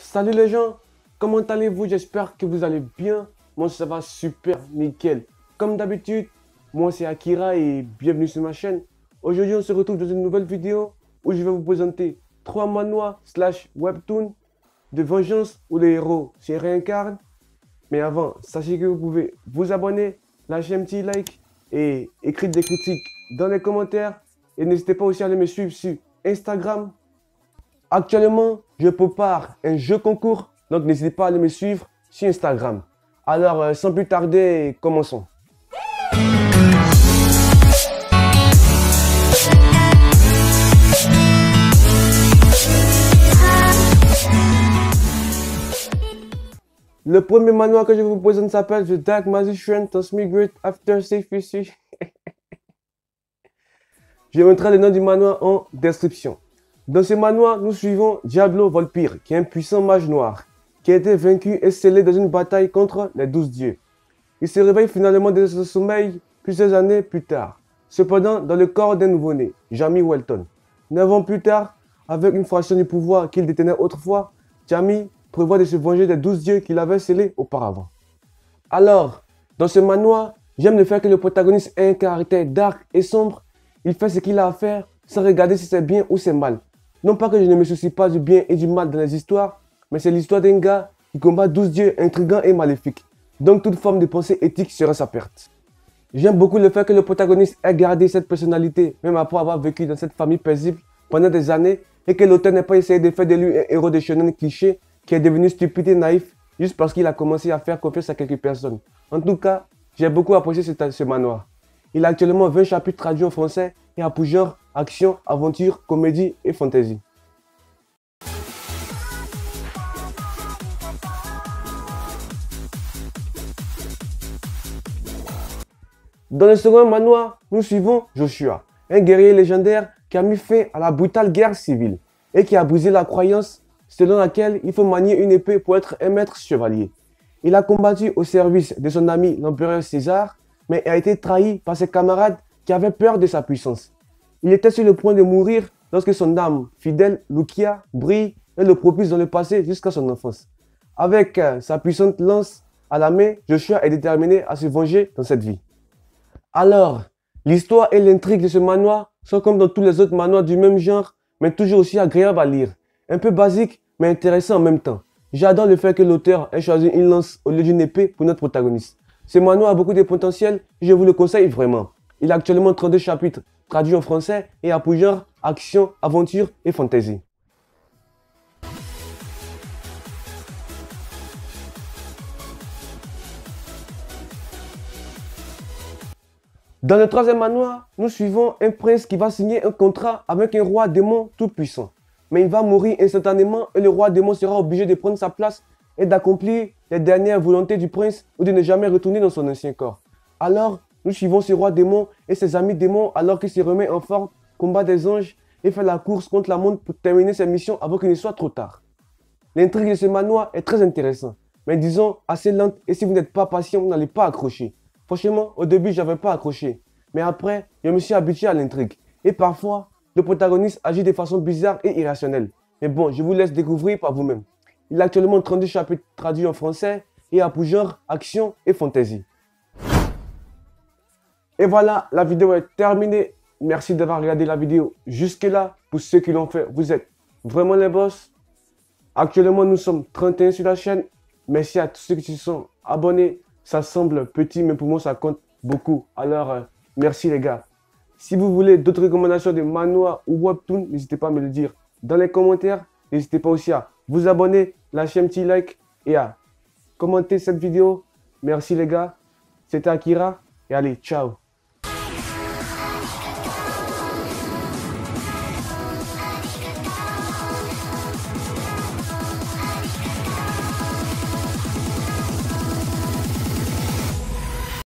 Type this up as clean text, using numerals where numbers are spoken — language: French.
Salut les gens, comment allez-vous? J'espère que vous allez bien. Moi ça va super, nickel. Comme d'habitude, moi c'est Akira et bienvenue sur ma chaîne. Aujourd'hui on se retrouve dans une nouvelle vidéo où je vais vous présenter 3 manhwas / webtoons de vengeance où les héros se réincarnent. Mais avant, sachez que vous pouvez vous abonner, lâcher un petit like et écrire des critiques dans les commentaires. Et n'hésitez pas aussi à aller me suivre sur Instagram. Actuellement, je prépare un jeu concours, donc n'hésitez pas à aller me suivre sur Instagram. Alors, sans plus tarder, commençons. Le premier manhwa que je vous présente s'appelle The Dark Magician Transmigrate After Safe. Je mettrai le nom du manhwa en description. Dans ce manhwa, nous suivons Diablo Volpire, qui est un puissant mage noir, qui a été vaincu et scellé dans une bataille contre les 12 dieux. Il se réveille finalement de ce sommeil plusieurs années plus tard, cependant dans le corps d'un nouveau-né, Jamie Welton. 9 ans plus tard, avec une fraction du pouvoir qu'il détenait autrefois, Jamie prévoit de se venger des 12 dieux qu'il avait scellés auparavant. Alors, dans ce manhwa, j'aime le fait que le protagoniste ait un caractère dark et sombre. Il fait ce qu'il a à faire sans regarder si c'est bien ou c'est mal. Non pas que je ne me soucie pas du bien et du mal dans les histoires, mais c'est l'histoire d'un gars qui combat 12 dieux intrigants et maléfiques. Donc toute forme de pensée éthique sera sa perte. J'aime beaucoup le fait que le protagoniste ait gardé cette personnalité, même après avoir vécu dans cette famille paisible pendant des années, et que l'auteur n'ait pas essayé de faire de lui un héros de shonen cliché qui est devenu stupide et naïf juste parce qu'il a commencé à faire confiance à quelques personnes. En tout cas, j'ai beaucoup apprécié ce manhwa. Il a actuellement 20 chapitres traduits en français et a pour genre action, aventure, comédie et fantasy. Dans le second manhwa, nous suivons Joshua, un guerrier légendaire qui a mis fin à la brutale guerre civile et qui a brisé la croyance selon laquelle il faut manier une épée pour être un maître chevalier. Il a combattu au service de son ami l'empereur César, mais a été trahi par ses camarades qui avaient peur de sa puissance. Il était sur le point de mourir lorsque son âme fidèle, Lucia, brille et le propulse dans le passé jusqu'à son enfance. Avec sa puissante lance à la main, Joshua est déterminé à se venger dans cette vie. Alors, l'histoire et l'intrigue de ce manhwa sont comme dans tous les autres manhwas du même genre, mais toujours aussi agréables à lire. Un peu basique, mais intéressant en même temps. J'adore le fait que l'auteur ait choisi une lance au lieu d'une épée pour notre protagoniste. Ce manhwa a beaucoup de potentiel et je vous le conseille vraiment. Il a actuellement 32 chapitres traduits en français et a pour genre action, aventure et fantasy. Dans le troisième manhwa, nous suivons un prince qui va signer un contrat avec un roi démon tout puissant. Mais il va mourir instantanément et le roi démon sera obligé de prendre sa place et d'accomplir les dernières volontés du prince ou de ne jamais retourner dans son ancien corps. Alors, nous suivons ce roi démon et ses amis démons alors qu'il se remet en forme, combat des anges et fait la course contre la montre pour terminer ses missions avant qu'il ne soit trop tard. L'intrigue de ce manhwa est très intéressante, mais disons assez lente et si vous n'êtes pas patient, vous n'allez pas accrocher. Franchement, au début, je n'avais pas accroché, mais après, je me suis habitué à l'intrigue. Et parfois, le protagoniste agit de façon bizarre et irrationnelle. Mais bon, je vous laisse découvrir par vous-même. Il a actuellement 32 chapitres traduits en français et a pour genre action et fantasy. Et voilà, la vidéo est terminée. Merci d'avoir regardé la vidéo jusque-là. Pour ceux qui l'ont fait, vous êtes vraiment les boss. Actuellement, nous sommes 31 sur la chaîne. Merci à tous ceux qui se sont abonnés. Ça semble petit, mais pour moi, ça compte beaucoup. Alors, merci les gars. Si vous voulez d'autres recommandations de manhwa ou webtoon, n'hésitez pas à me le dire dans les commentaires. N'hésitez pas aussi à vous abonner, lâcher un petit like et à commenter cette vidéo. Merci les gars. C'était Akira et allez, ciao.